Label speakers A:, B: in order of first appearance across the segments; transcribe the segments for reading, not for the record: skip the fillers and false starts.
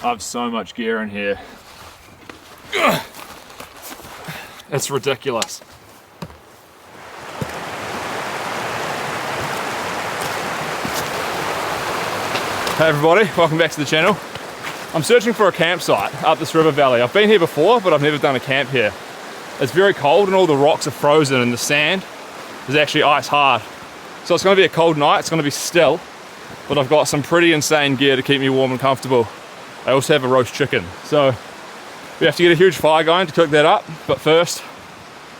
A: I have so much gear in here. It's ridiculous. Hey everybody, welcome back to the channel. I'm searching for a campsite up this river valley. I've been here before, but I've never done a camp here. It's very cold and all the rocks are frozen and the sand is actually ice hard. So it's going to be a cold night, it's going to be still, but I've got some pretty insane gear to keep me warm and comfortable. I also have a roast chicken. So we have to get a huge fire going to cook that up, but first,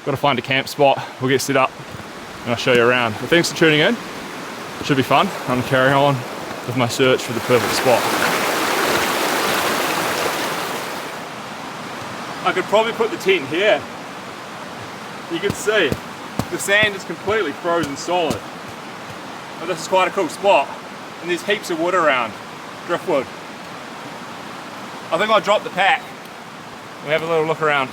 A: got to find a camp spot. We'll get set up and I'll show you around. But thanks for tuning in. It should be fun. I'm carrying on with my search for the perfect spot. I could probably put the tent here. You can see the sand is completely frozen solid. But this is quite a cool spot, and there's heaps of wood around, driftwood. I think I'll drop the pack and have a little look around.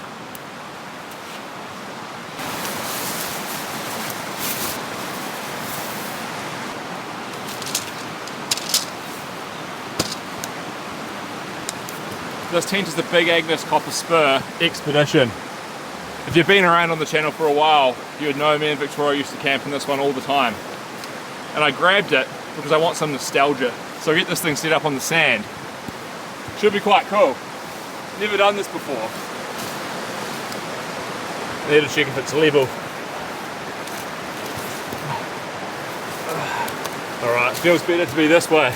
A: This tent is the Big Agnes Copper Spur Expedition. If you've been around on the channel for a while, you would know me and Victoria used to camp in this one all the time. And I grabbed it because I want some nostalgia. So I get this thing set up on the sand. Should be quite cool. Never done this before. I need to check if it's level. Alright, feels better to be this way.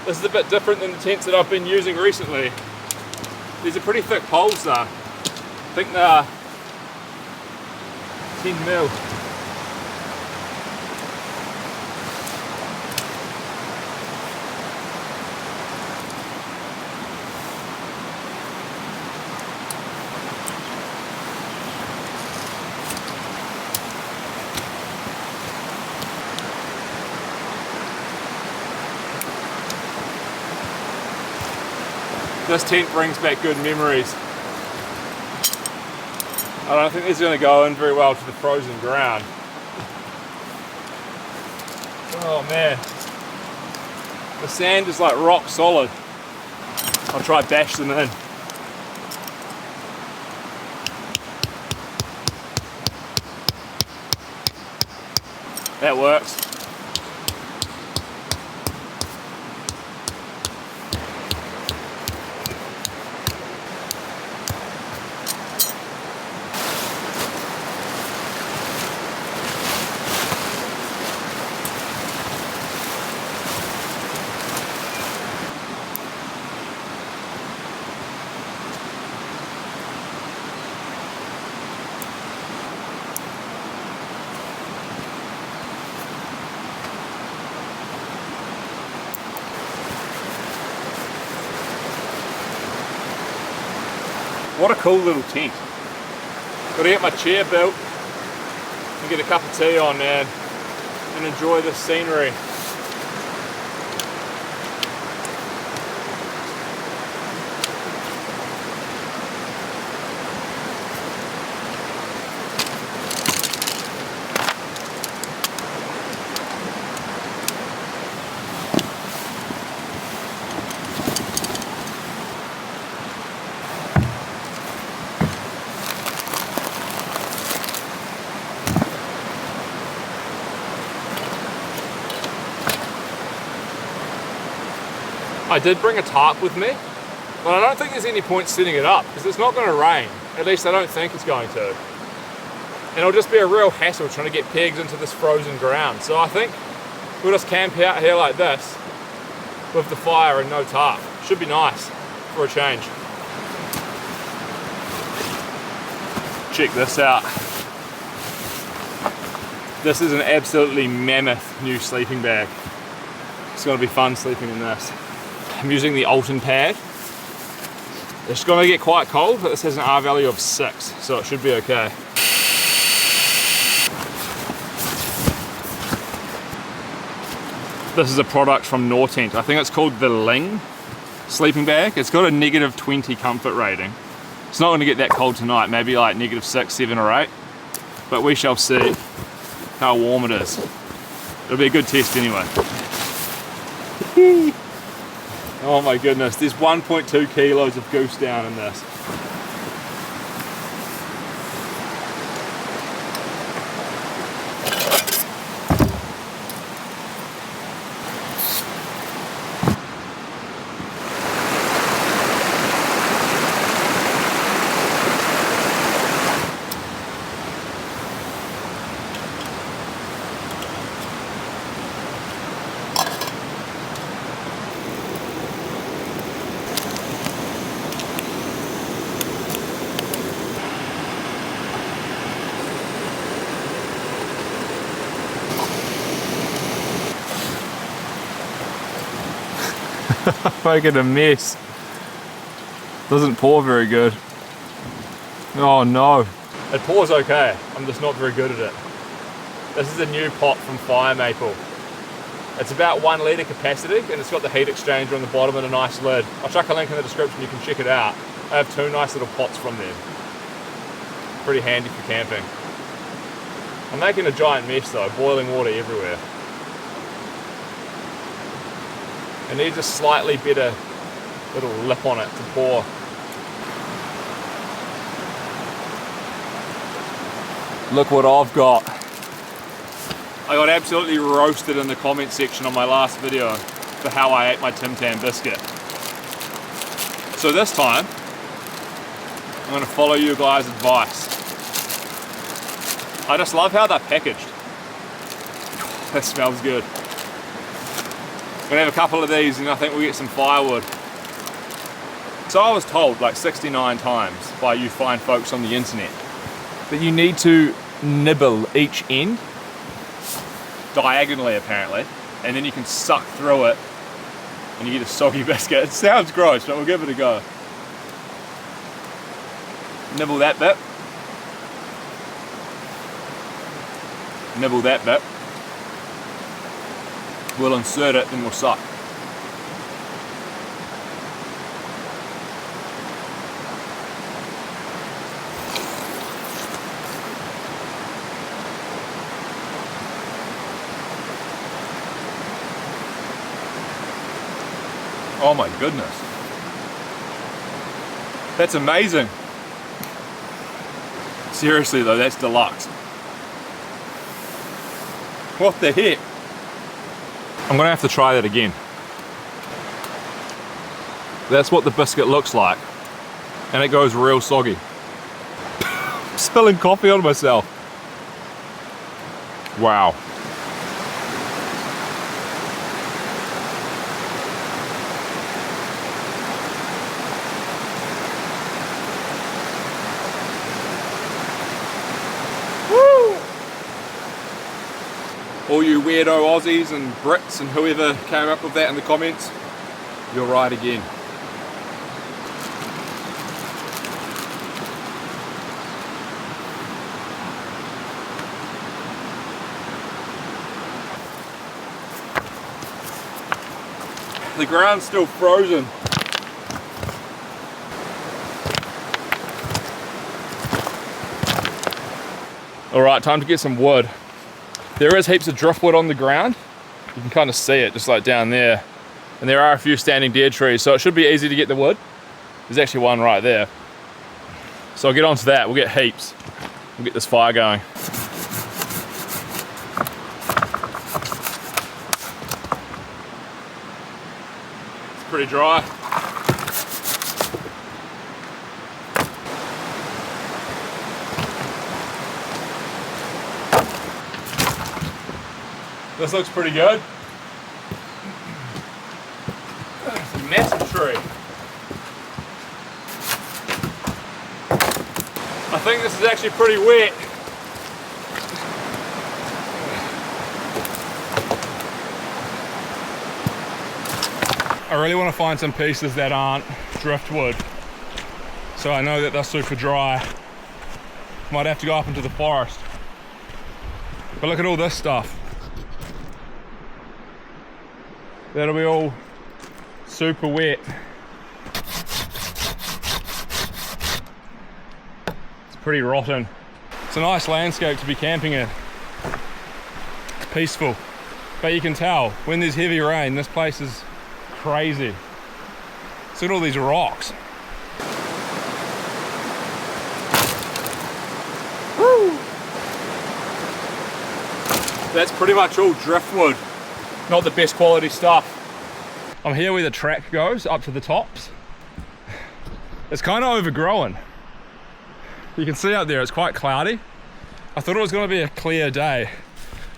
A: This is a bit different than the tents that I've been using recently. These are pretty thick poles though. I think they're 10 mil. This tent brings back good memories. I don't think this is going to go in very well to the frozen ground. Oh man, the sand is like rock solid. I'll try to bash them in. That works. What a cool little tent. Got to get my chair built and get a cup of tea on, man, and enjoy this scenery. I did bring a tarp with me, but I don't think there's any point setting it up because it's not going to rain. At least I don't think it's going to. And it'll just be a real hassle trying to get pegs into this frozen ground. So I think we'll just camp out here like this with the fire and no tarp. Should be nice for a change. Check this out. This is an absolutely mammoth new sleeping bag. It's going to be fun sleeping in this. I'm using the Alton pad. It's going to get quite cold, but this has an R value of 6, so it should be okay. This is a product from NORTENT. I think it's called the Ling sleeping bag. It's got a -20 comfort rating. It's not going to get that cold tonight, maybe like -6, 7 or 8. but we shall see how warm it is. It'll be a good test anyway. Oh my goodness, there's 1.2 kilos of goose down in this. Making a mess. Doesn't pour very good. Oh no. It pours okay, I'm just not very good at it. This is a new pot from Fire Maple. It's about 1 litre capacity and it's got the heat exchanger on the bottom and a nice lid. I'll chuck a link in the description, you can check it out. I have 2 nice little pots from them. Pretty handy for camping. I'm making a giant mess though, boiling water everywhere. It needs a slightly better little lip on it to pour. Look what I've got. I got absolutely roasted in the comment section on my last video for how I ate my Tim Tam biscuit. So this time, I'm going to follow you guys' advice. I just love how they're packaged. That smells good. I'm gonna have a couple of these and I think we'll get some firewood. So I was told like 69 times by you fine folks on the internet that you need to nibble each end diagonally apparently, and then you can suck through it and you get a soggy biscuit. It sounds gross, but we'll give it a go. Nibble that bit. Nibble that bit. We'll insert it and we'll suck. Oh my goodness. That's amazing. Seriously though, that's deluxe. What the heck? I'm gonna have to try that again. That's what the biscuit looks like. And it goes real soggy. I'm spilling coffee on myself. Wow. All you weirdo Aussies and Brits and whoever came up with that in the comments, you're right again. The ground's still frozen. Alright, time to get some wood. There is heaps of driftwood on the ground. You can kind of see it just like down there. And there are a few standing dead trees, so it should be easy to get the wood. There's actually one right there. So I'll get onto that, we'll get heaps. We'll get this fire going. It's pretty dry. This looks pretty good. It's a massive tree. I think this is actually pretty wet. I really want to find some pieces that aren't driftwood, so I know that they're super dry. Might have to go up into the forest. But look at all this stuff. That'll be all super wet. It's pretty rotten. It's a nice landscape to be camping in. Peaceful. But you can tell, when there's heavy rain, this place is crazy. Look at all these rocks. Woo! That's pretty much all driftwood. Not the best quality stuff. I'm here where the track goes, up to the tops. It's kind of overgrown. You can see out there, it's quite cloudy. I thought it was going to be a clear day.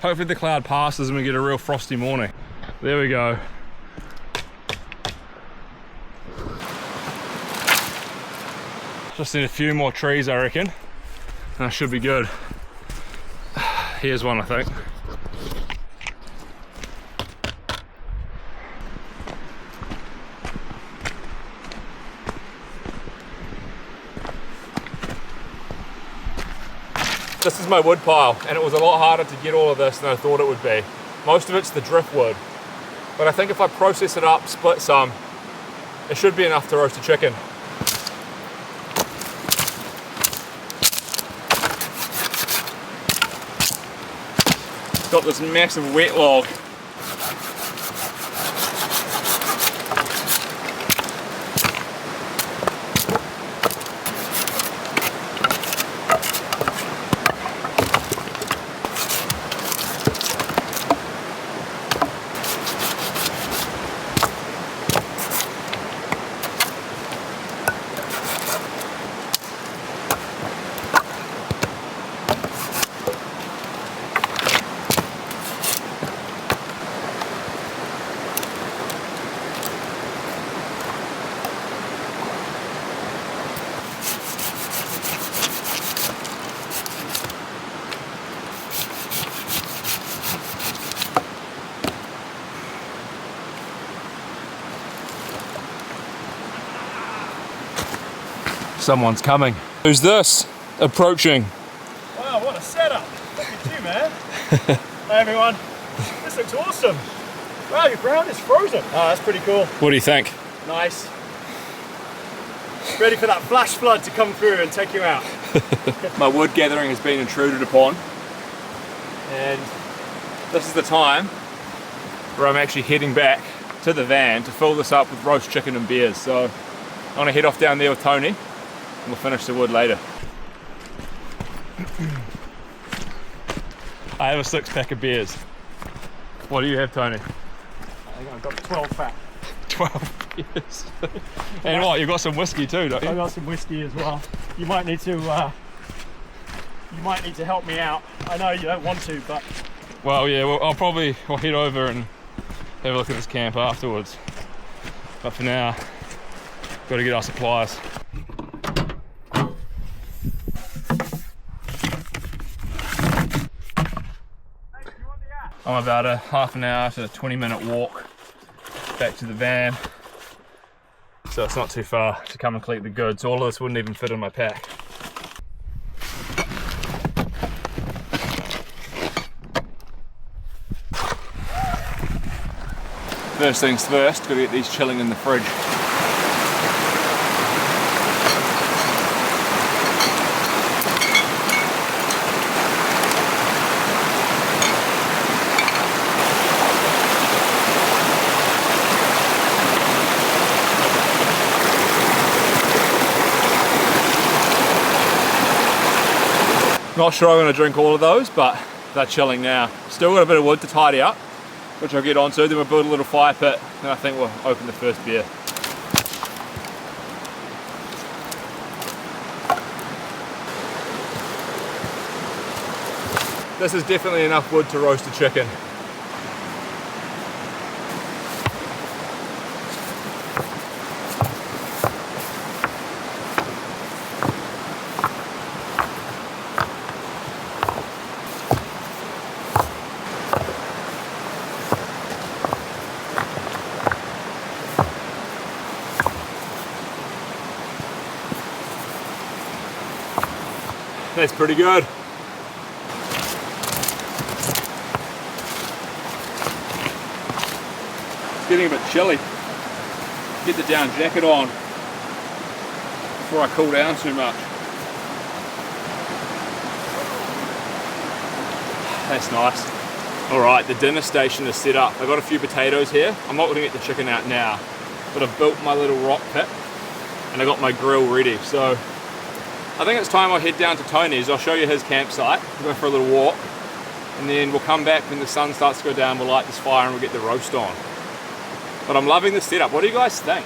A: Hopefully the cloud passes and we get a real frosty morning. There we go. Just need a few more trees, I reckon, and I should be good. Here's one, I think. This is my wood pile, and it was a lot harder to get all of this than I thought it would be. Most of it's the driftwood, but I think if I process it up, split some, it should be enough to roast a chicken. Got this massive wet log. Someone's coming. Who's this? Approaching.
B: Wow, what a setup. Look at you, man. Hey everyone. This looks awesome. Wow, your ground is frozen. Oh, that's pretty cool.
A: What do you think?
B: Nice. Ready for that flash flood to come through and take you out.
A: My wood gathering has been intruded upon, and this is the time where I'm actually heading back to the van to fill this up with roast chicken and beers. So I'm gonna head off down there with Tony and we'll finish the wood later. I have a 6-pack of beers. What do you have, Tony?
B: I think I've got 12 pack.
A: 12 beers. And what, you've got some whiskey too, don't you?
B: I've got some whiskey as well. You might need to help me out. I know you don't want to, but...
A: Well, yeah, we'll head over and have a look at this camp afterwards. But for now, got to get our supplies. I'm about a half an hour to a 20-minute walk back to the van, so it's not too far to come and collect the goods. All of this wouldn't even fit in my pack. First things first, gotta get these chilling in the fridge. Not sure I'm going to drink all of those, but they're chilling now. Still got a bit of wood to tidy up, which I'll get onto. Then we'll build a little fire pit, and I think we'll open the first beer. This is definitely enough wood to roast a chicken. That's pretty good. It's getting a bit chilly. Get the down jacket on before I cool down too much. That's nice. All right, the dinner station is set up. I've got a few potatoes here. I'm not gonna get the chicken out now, but I've built my little rock pit and I got my grill ready. So I think it's time I head down to Tony's. I'll show you his campsite. We'll go for a little walk and then we'll come back when the sun starts to go down. We'll light this fire and we'll get the roast on. But I'm loving the setup. What do you guys think?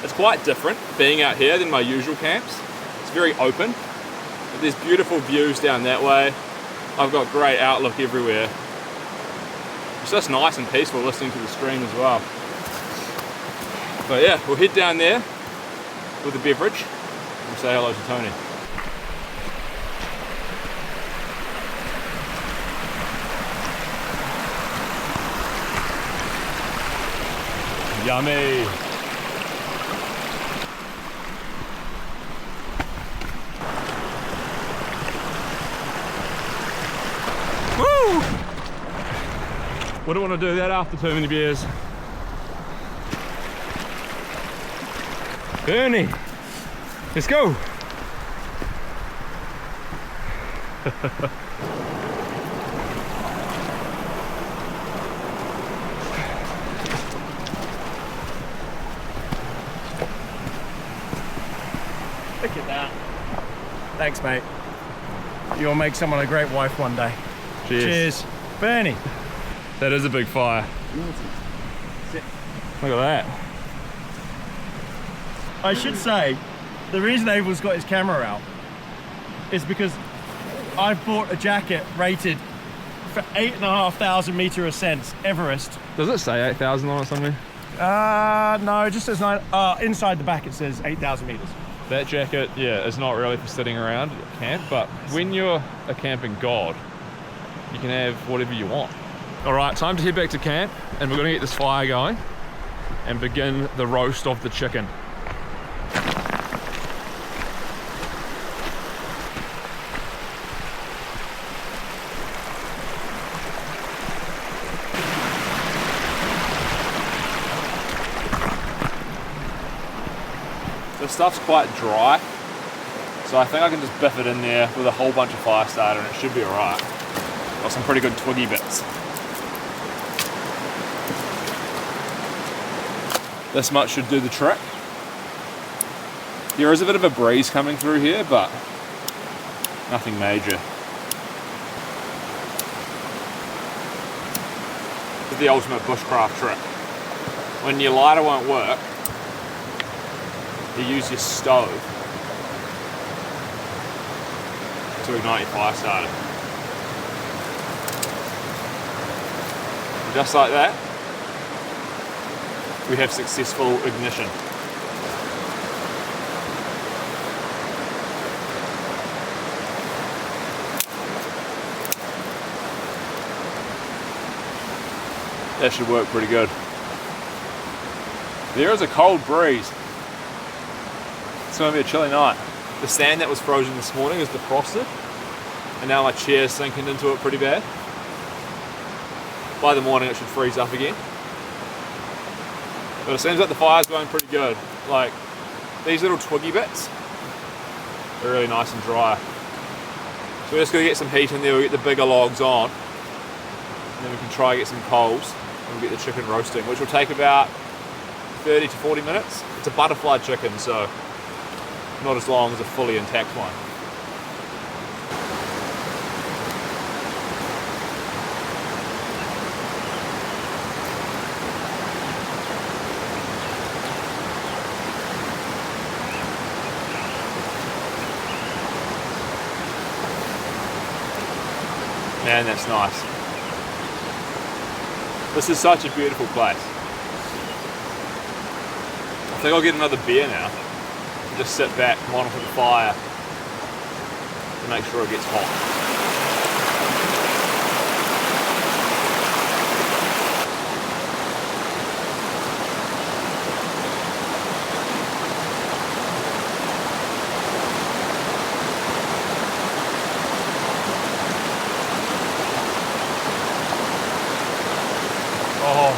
A: It's quite different being out here than my usual camps. It's very open. But there's beautiful views down that way. I've got great outlook everywhere. It's just nice and peaceful listening to the stream as well. But yeah, we'll head down there with a beverage and say hello to Tony. Yummy! Woo! Wouldn't want to do that after too many beers. Bernie, let's go.
B: Look at that. Thanks, mate. You'll make someone a great wife one day.
A: Cheers.
B: Cheers. Bernie.
A: That is a big fire. Look at that.
B: I should say, the reason Abel's got his camera out is because I've bought a jacket rated for 8,500 meter ascents, Everest.
A: Does it say 8,000 on it somewhere?
B: No, it just says 9. Inside the back it says 8,000 meters.
A: That jacket, yeah, is not really for sitting around at camp, but when you're a camping god, you can have whatever you want. All right, time to head back to camp, and we're gonna get this fire going and begin the roast of the chicken. The stuff's quite dry, so I think I can just biff it in there with a whole bunch of fire starter and it should be all right. Got some pretty good twiggy bits. This much should do the trick. There is a bit of a breeze coming through here, but nothing major. This is the ultimate bushcraft trick. When your lighter won't work, you use your stove to ignite your fire starter. Just like that, we have successful ignition. That should work pretty good. There is a cold breeze. It's going to be a chilly night. The sand that was frozen this morning is defrosted, and now my chair's sinking into it pretty bad. By the morning it should freeze up again. But it seems like the fire's going pretty good. Like, these little twiggy bits are really nice and dry. So we're just going to get some heat in there, we'll get the bigger logs on, and then we can try and get some coals, and we'll get the chicken roasting, which will take about 30 to 40 minutes. It's a butterfly chicken, so not as long as a fully intact one. Man, that's nice. This is such a beautiful place. I think I'll get another beer now. Just sit back, monitor the fire to make sure it gets hot. Oh.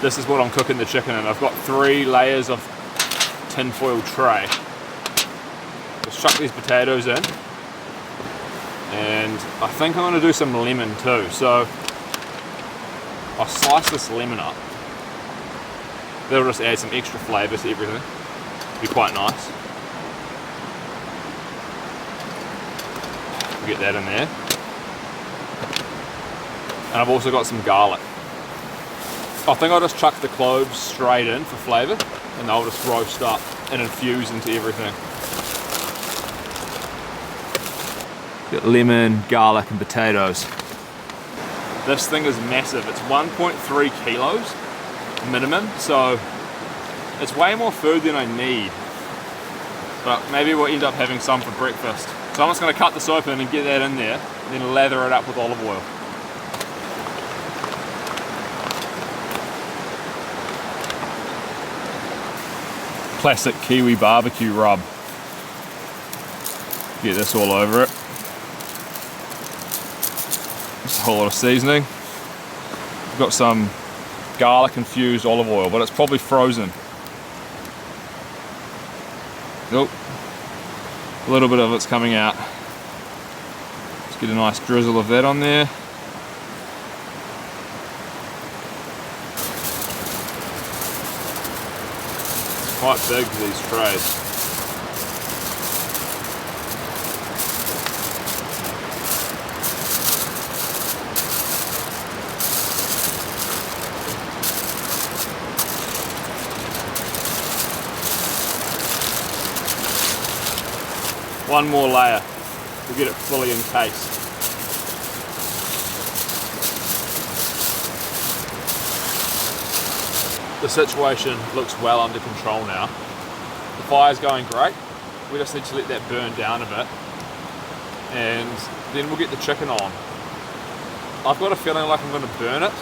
A: this is what I'm cooking the chicken in. I've got 3 layers of tinfoil tray. Let's chuck these potatoes in. And I think I'm going to do some lemon too. So I'll slice this lemon up. That'll just add some extra flavour to everything. Be quite nice. We'll get that in there. And I've also got some garlic. I think I'll just chuck the cloves straight in for flavour, and they'll just roast up and infuse into everything. Got lemon, garlic and potatoes. This thing is massive. It's 1.3 kilos minimum, so it's way more food than I need. But maybe we'll end up having some for breakfast. So I'm just going to cut this open and get that in there, and then lather it up with olive oil. Classic Kiwi barbecue rub. Get this all over it. Just a whole lot of seasoning. We've got some garlic infused olive oil, but it's probably frozen. Nope. A little bit of it's coming out. Let's get a nice drizzle of that on there. It's quite big, these trays. One more layer to get it fully encased. The situation looks well under control now. The fire's going great. We just need to let that burn down a bit, and then we'll get the chicken on. I've got a feeling like I'm going to burn it,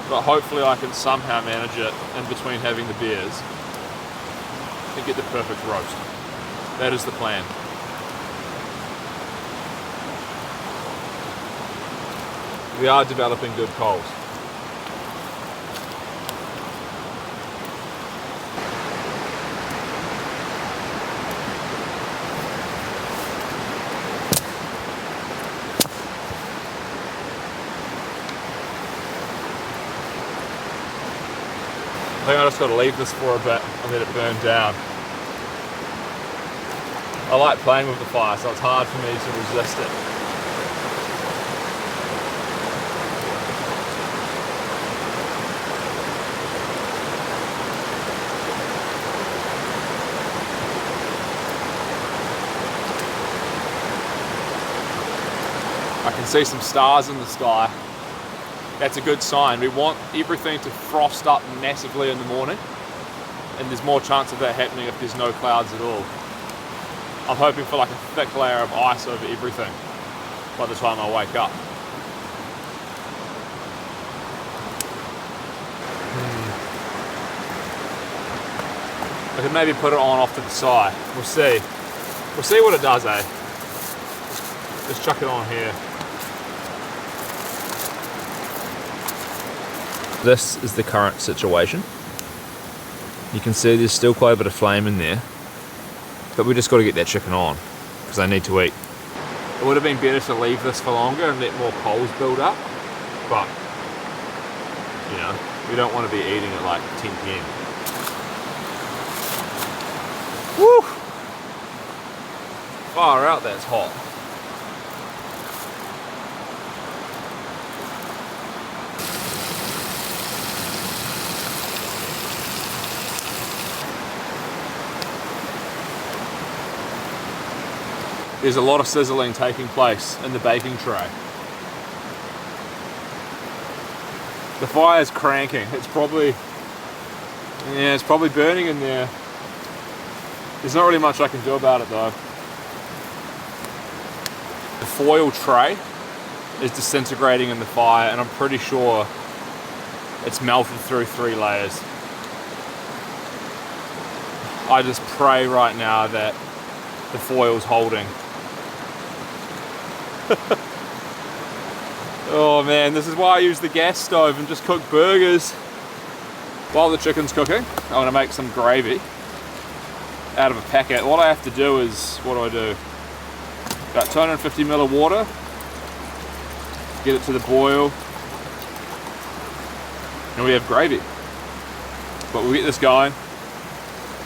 A: but hopefully I can somehow manage it in between having the beers and get the perfect roast. That is the plan. We are developing good coals. I think I just got to leave this for a bit and let it burn down. I like playing with the fire, so it's hard for me to resist it. I can see some stars in the sky. That's a good sign. We want everything to frost up massively in the morning, and there's more chance of that happening if there's no clouds at all. I'm hoping for like a thick layer of ice over everything by the time I wake up. I could maybe put it on off to the side. We'll see. We'll see what it does, eh? Just chuck it on here. This is the current situation. You can see there's still quite a bit of flame in there. But we just got to get that chicken on, because I need to eat. It would have been better to leave this for longer and let more coals build up, but, you know, we don't want to be eating at like 10 p.m. Woo! Far out, that's hot. There's a lot of sizzling taking place in the baking tray. The fire's cranking. It's probably burning in there. There's not really much I can do about it though. The foil tray is disintegrating in the fire, and I'm pretty sure it's melted through 3 layers. I just pray right now that the foil's holding. Oh man, this is why I use the gas stove and just cook burgers. While the chicken's cooking, I'm gonna make some gravy out of a packet. What I have to do is, what do? About 250 ml of water, get it to the boil, and we have gravy. But we'll get this going,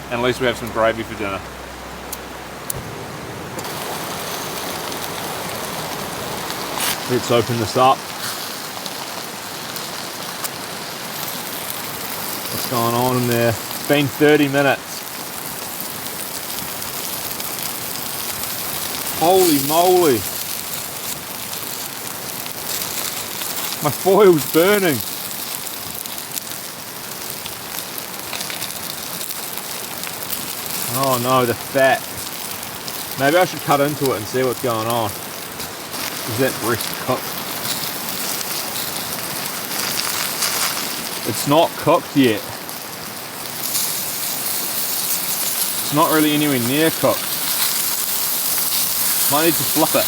A: and at least we have some gravy for dinner. Let's open this up. What's going on in there? It's been 30 minutes. Holy moly. My foil's burning. Oh no, the fat. Maybe I should cut into it and see what's going on. Is that breast cooked? It's not cooked yet. It's not really anywhere near cooked. Might need to flip it.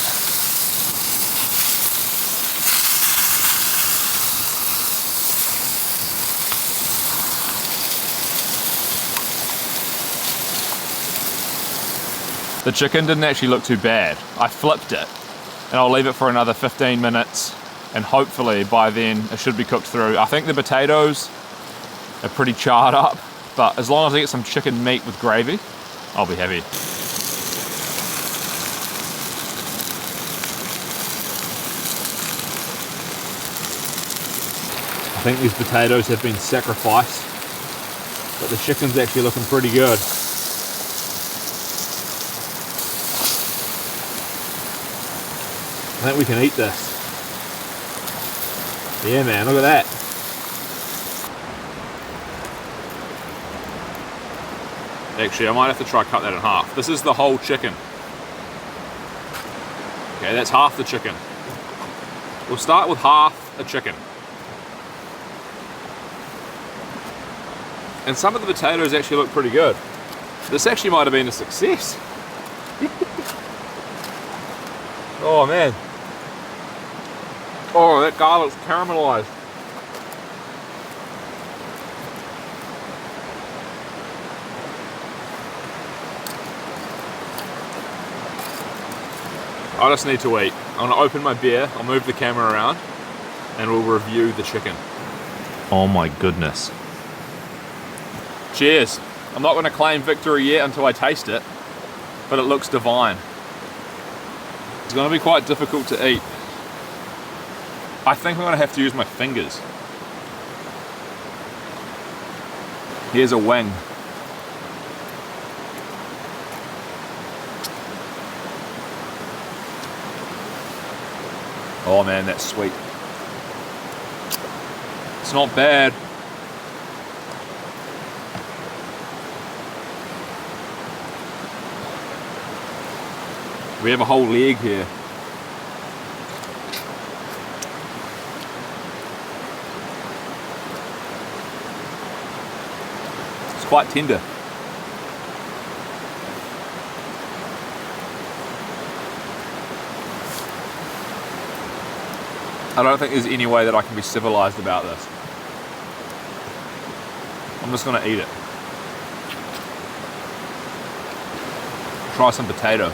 A: The chicken didn't actually look too bad. I flipped it, and I'll leave it for another 15 minutes, and hopefully by then it should be cooked through. I think the potatoes are pretty charred up, but as long as I get some chicken meat with gravy, I'll be happy. I think these potatoes have been sacrificed, but the chicken's actually looking pretty good. I think we can eat this. Yeah man, look at that. Actually, I might have to try cut that in half. This is the whole chicken. Okay, that's half the chicken. We'll start with half a chicken. And some of the potatoes actually look pretty good. This actually might have been a success. Oh man. Oh, that garlic's caramelized. I just need to eat. I'm gonna open my beer, I'll move the camera around, and we'll review the chicken. Oh my goodness. Cheers. I'm not gonna claim victory yet until I taste it, but it looks divine. It's gonna be quite difficult to eat. I think I'm gonna have to use my fingers. Here's a wing. Oh man, that's sweet. It's not bad. We have a whole leg here. It's quite tender. I don't think there's any way that I can be civilized about this. I'm just gonna eat it. Try some potato.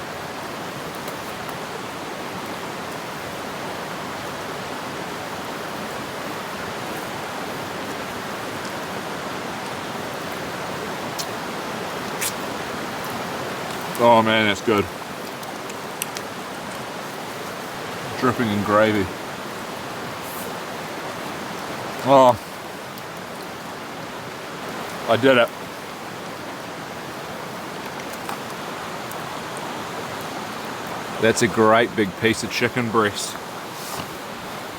A: Oh man, that's good. Dripping in gravy. Oh, I did it. That's a great big piece of chicken breast.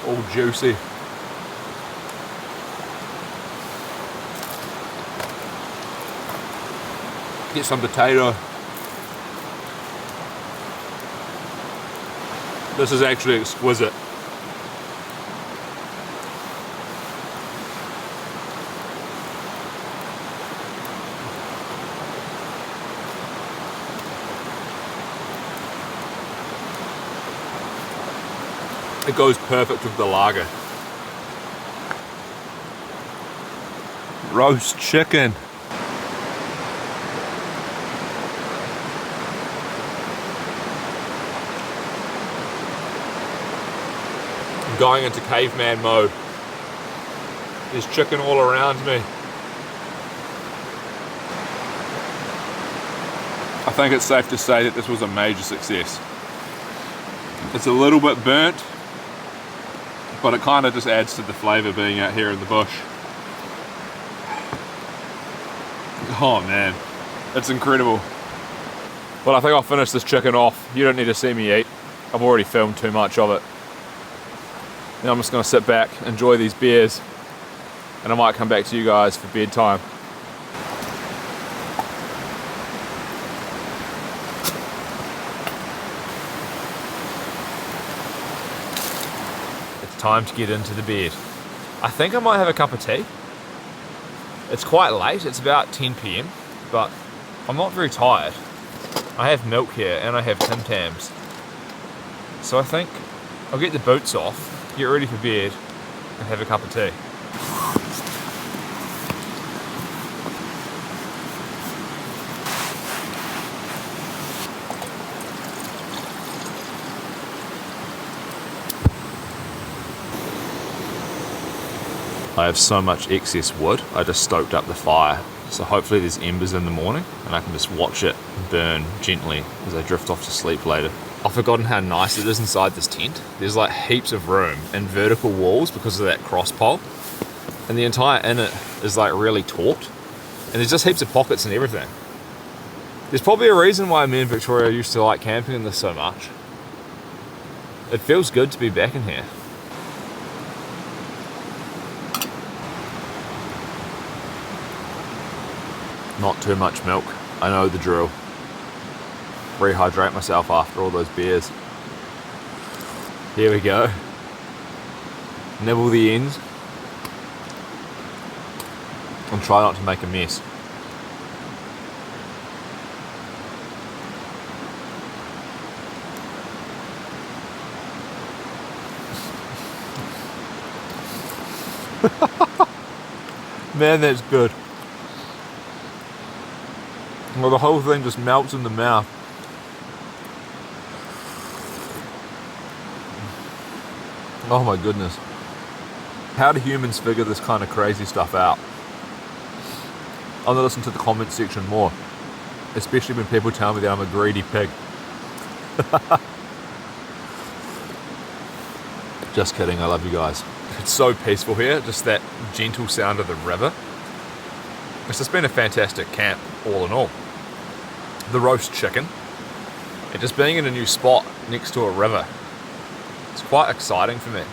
A: All juicy. Get some potato. This is actually exquisite. It goes perfect with the lager. roast chicken. I'm going into caveman mode. There's chicken all around me. I think it's safe to say that this was a major success. It's a little bit burnt, but it kind of just adds to the flavour being out here in the bush. Oh man, it's incredible. Well, I think I'll finish this chicken off. You don't need to see me eat. I've already filmed too much of it. Now I'm just going to sit back, enjoy these beers, and I might come back to you guys for bedtime. It's time to get into the bed. I think I might have a cup of tea. It's quite late, it's about 10 PM, but I'm not very tired. I have milk here and I have Tim Tams. So I think I'll get the boots off, get ready for bed, and have a cup of tea. I have so much excess wood, I just stoked up the fire. So hopefully there's embers in the morning and I can just watch it burn gently as I drift off to sleep later. I've forgotten how nice it is inside this tent. There's like heaps of room and vertical walls because of that cross pole. And the entire inner is like really taut. And there's just heaps of pockets and everything. There's probably a reason why me and Victoria used to like camping in this so much. It feels good to be back in here. Not too much milk, I know the drill. Rehydrate myself after all those beers. Here we go. Nibble the ends. And try not to make a mess. Man, that's good. Well, the whole thing just melts in the mouth. Oh my goodness. How do humans figure this kind of crazy stuff out? I'm gonna listen to the comment section more. Especially when people tell me that I'm a greedy pig. Just kidding, I love you guys. It's so peaceful here, just that gentle sound of the river. It's just been a fantastic camp, all in all. The roast chicken, and just being in a new spot next to a river, it's quite exciting for me.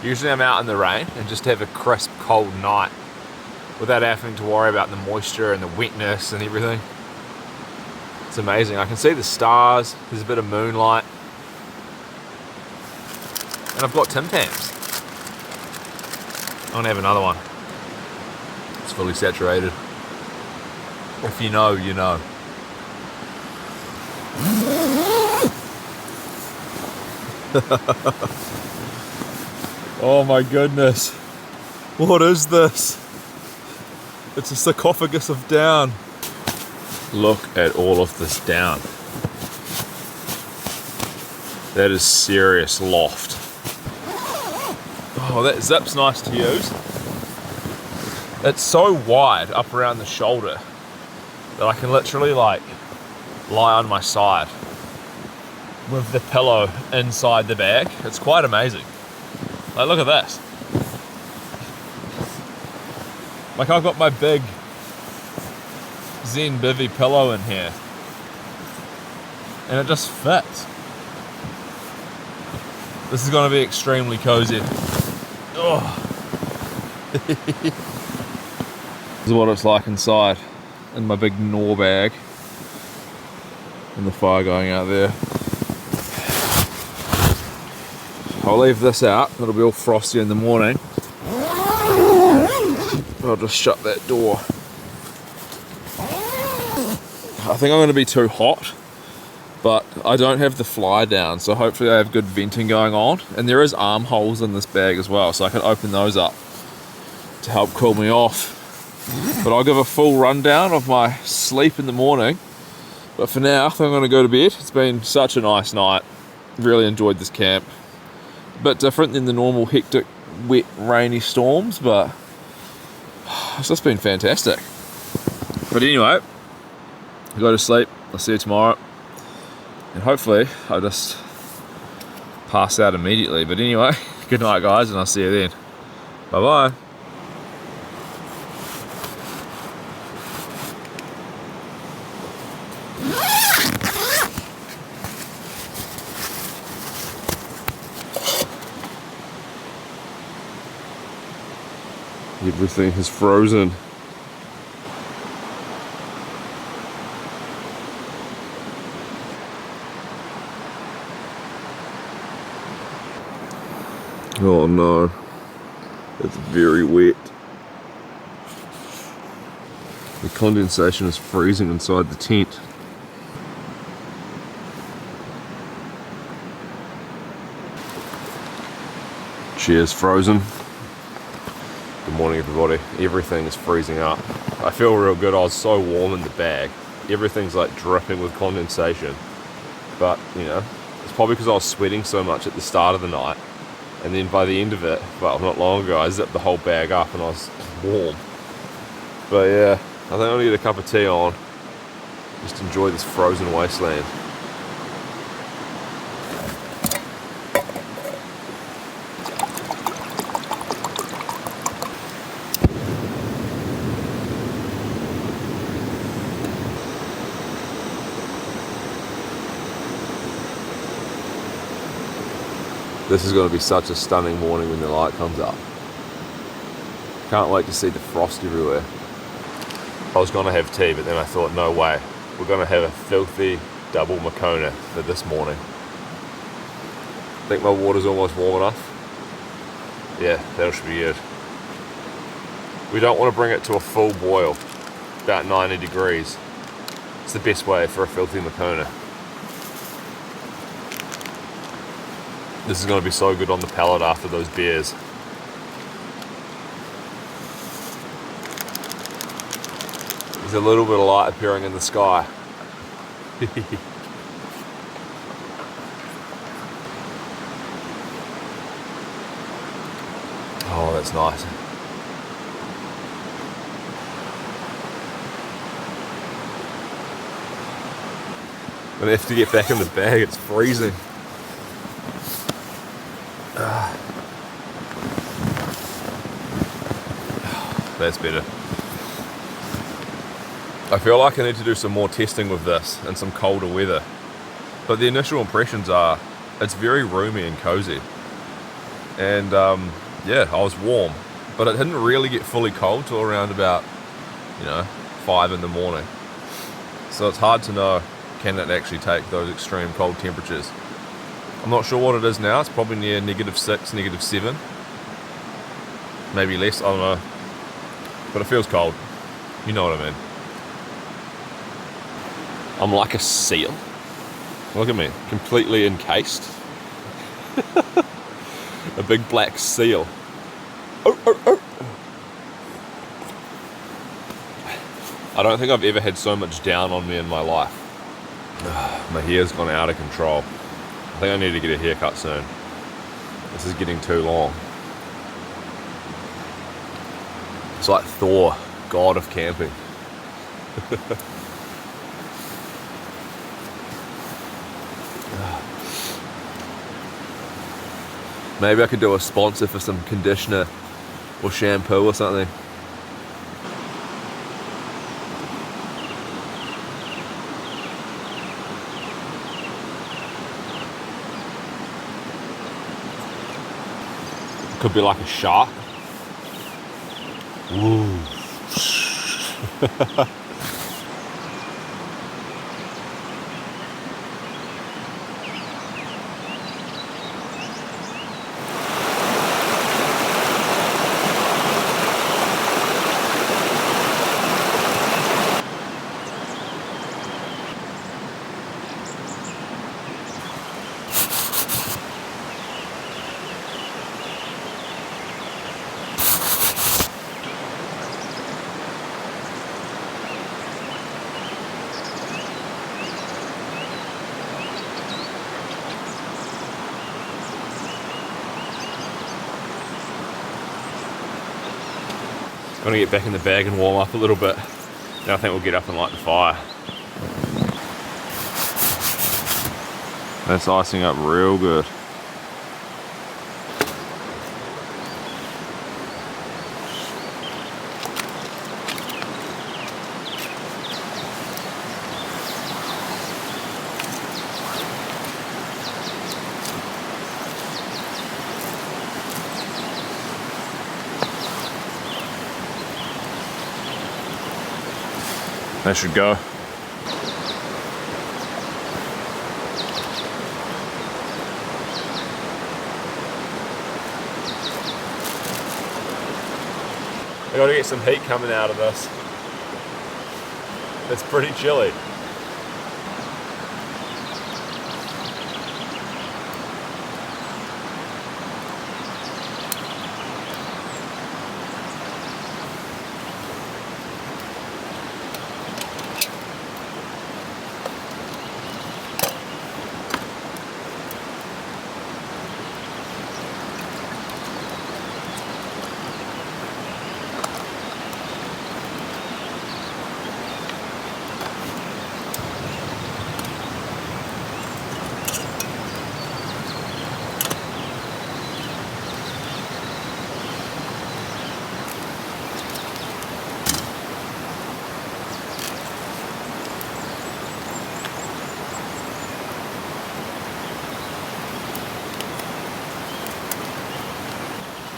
A: Usually I'm out in the rain and just have a crisp, cold night without having to worry about the moisture and the wetness and everything. It's amazing. I can see the stars, there's a bit of moonlight, and I've got Tim Tams. I'm gonna have another one. It's fully saturated. If you know, you know. Oh my goodness. What is this? It's a sarcophagus of down. Look at all of this down. That is serious loft. Oh, that zip's nice to use. It's so wide up around the shoulder that I can literally like lie on my side with the pillow inside the bag. It's quite amazing. Like, look at this. Like, I've got my big Zen Bivy pillow in here and it just fits. This is going to be extremely cozy. Oh. This is what it's like inside in my big Knorr bag. And the fire going out there. I'll leave this out, it'll be all frosty in the morning. I'll just shut that door. I think I'm going to be too hot, but I don't have the fly down, so hopefully I have good venting going on. And there is armholes in this bag as well, so I can open those up to help cool me off. But I'll give a full rundown of my sleep in the morning. But for now, I think I'm going to go to bed. It's been such a nice night. Really enjoyed this camp. A bit different than the normal hectic, wet, rainy storms, but it's just been fantastic. But anyway, I go to sleep. I'll see you tomorrow. And hopefully I'll just pass out immediately. But anyway, good night guys, and I'll see you then. Bye bye. Everything is frozen. Oh no, it's very wet. The condensation is freezing inside the tent. Chair's frozen. Good morning everybody. Everything is freezing up. I feel real good. I was so warm in the bag. Everything's like dripping with condensation. But, you know, it's probably because I was sweating so much at the start of the night. And then by the end of it, well, not long ago, I zipped the whole bag up and I was warm. But yeah, I think I'll get a cup of tea on. Just enjoy this frozen wasteland. This is going to be such a stunning morning when the light comes up. Can't wait to see the frost everywhere. I was going to have tea, but then I thought, no way. We're going to have a filthy double Makona for this morning. I think my water's almost warm enough. Yeah, that should be good. We don't want to bring it to a full boil, about 90 degrees. It's the best way for a filthy Makona. This is going to be so good on the palate after those beers. There's a little bit of light appearing in the sky. Oh, that's nice. I'm gonna have to get back in the bag, it's freezing. That's better. I feel like I need to do some more testing with this in some colder weather. But the initial impressions are, it's very roomy and cozy. And yeah, I was warm, but it didn't really get fully cold till around about, 5 in the morning. So it's hard to know, can it actually take those extreme cold temperatures? I'm not sure what it is now. It's probably near -6, -7. Maybe less, I don't know. But it feels cold. You know what I mean. I'm like a seal. Look at me, completely encased. A big black seal. Oh, oh, oh. I don't think I've ever had so much down on me in my life. My hair's gone out of control. I think I need to get a haircut soon. This is getting too long. It's like Thor, god of camping. Maybe I could do a sponsor for some conditioner or shampoo or something. Could be like a shark. Ooh. I'm gonna get back in the bag and warm up a little bit. Then I think we'll get up and light the fire. That's icing up real good. That should go. I gotta get some heat coming out of this. It's pretty chilly.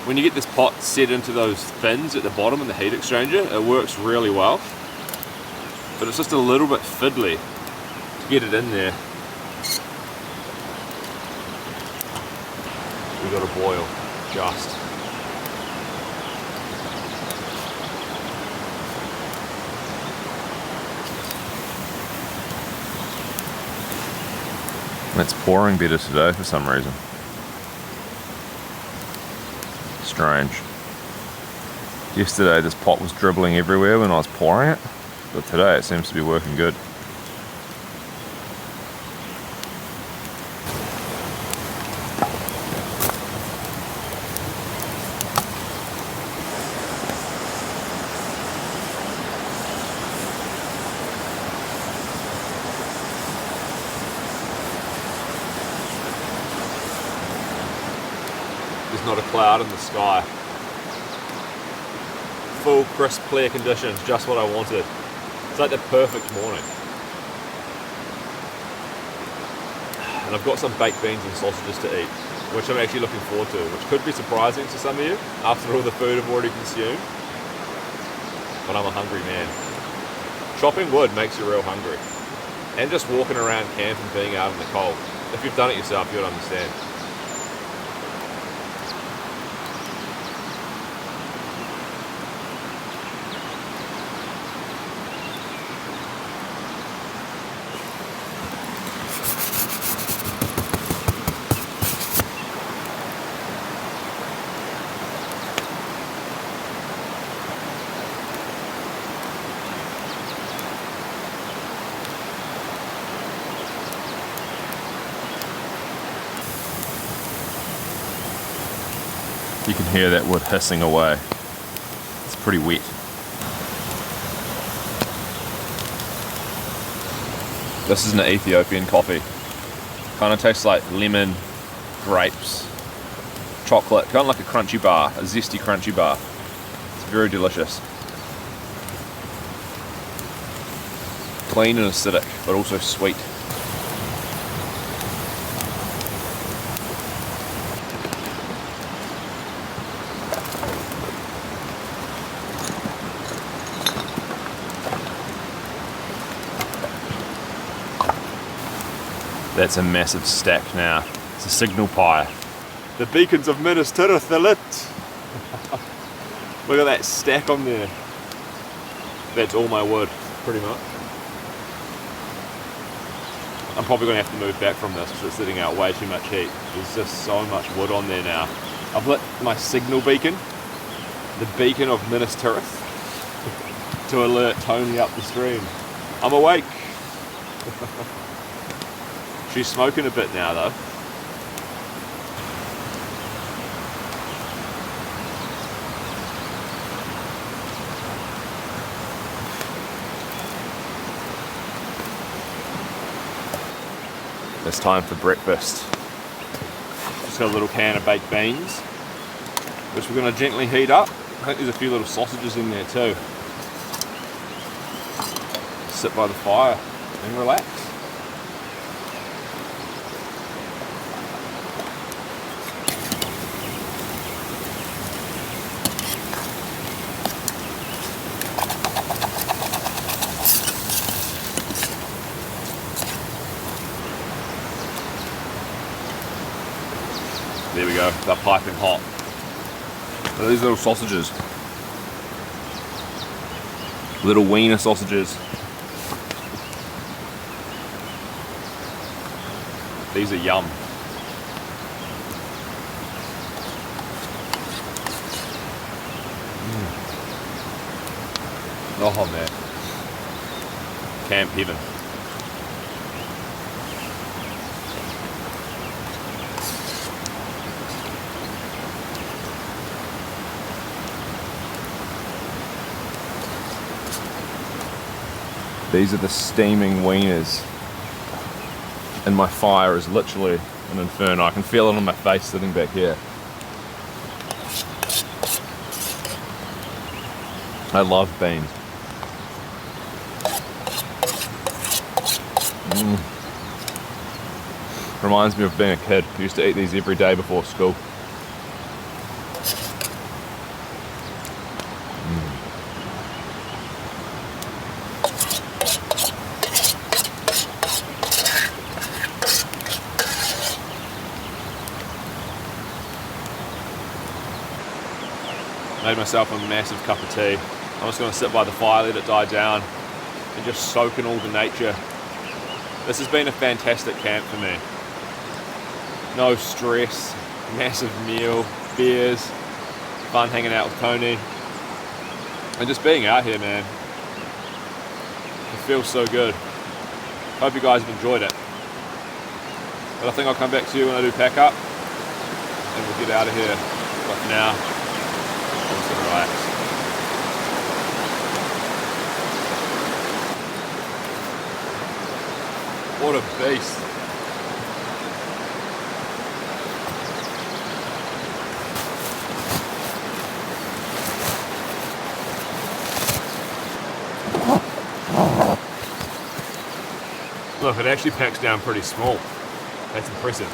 A: When you get this pot set into those fins at the bottom in the heat exchanger, it works really well. But it's just a little bit fiddly to get it in there. We got to boil just. It's pouring better today for some reason. Strange. Yesterday this pot was dribbling everywhere when I was pouring it, but today it seems to be working good. There's not a cloud in the sky. Full, crisp, clear conditions, just what I wanted. It's like the perfect morning. And I've got some baked beans and sausages to eat, which I'm actually looking forward to, which could be surprising to some of you after all the food I've already consumed. But I'm a hungry man. Chopping wood makes you real hungry. And just walking around camp and being out in the cold. If you've done it yourself, you'll understand. You can hear that wood hissing away. It's pretty wet. This is an Ethiopian coffee. Kind of tastes like lemon, grapes, chocolate, kind of like a crunchy bar, a zesty crunchy bar. It's very delicious. Clean and acidic, but also sweet. That's a massive stack now. It's a signal pie. The beacons of Minas Tirith are lit. Look at that stack on there. That's all my wood, pretty much. I'm probably going to have to move back from this because it's sitting out way too much heat. There's just so much wood on there now. I've lit my signal beacon, the beacon of Minas Tirith, to alert Tony up the stream. I'm awake. She's smoking a bit now though. It's time for breakfast. Just got a little can of baked beans, which we're going to gently heat up. I think there's a few little sausages in there too. Sit by the fire and relax. There we go, they're piping hot. So these little sausages. Little wiener sausages. These are yum. Oh man. Camp heaven. These are the steaming wieners, and my fire is literally an inferno. I can feel it on my face sitting back here. I love beans. Reminds me of being a kid. I used to eat these every day before school. Made myself a massive cup of tea. I'm just going to sit by the fire, let it die down, and just soak in all the nature. This has been a fantastic camp for me. No stress, massive meal, beers, fun hanging out with Tony, and just being out here, man. It feels so good. Hope you guys have enjoyed it. But I think I'll come back to you when I do pack up, and we'll get out of here. But for now, I'm just gonna relax. What a beast. Look, it actually packs down pretty small. That's impressive.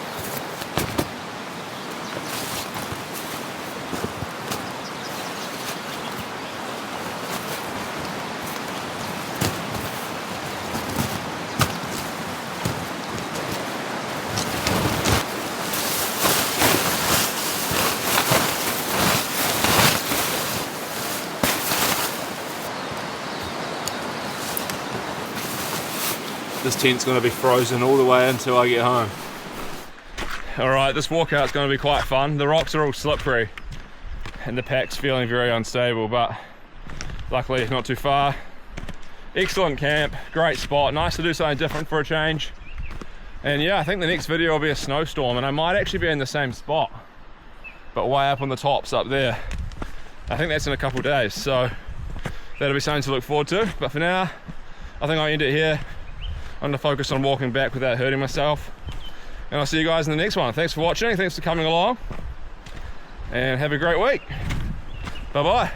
A: This tent's going to be frozen all the way until I get home. Alright, this walkout's going to be quite fun. The rocks are all slippery and the pack's feeling very unstable, but luckily not too far. Excellent camp, great spot, nice to do something different for a change. And yeah, I think the next video will be a snowstorm, and I might actually be in the same spot, but way up on the tops up there. I think that's in a couple of days, so that'll be something to look forward to. But for now, I think I'll end it here. I'm going to focus on walking back without hurting myself. And I'll see you guys in the next one. Thanks for watching, thanks for coming along, and have a great week. Bye bye.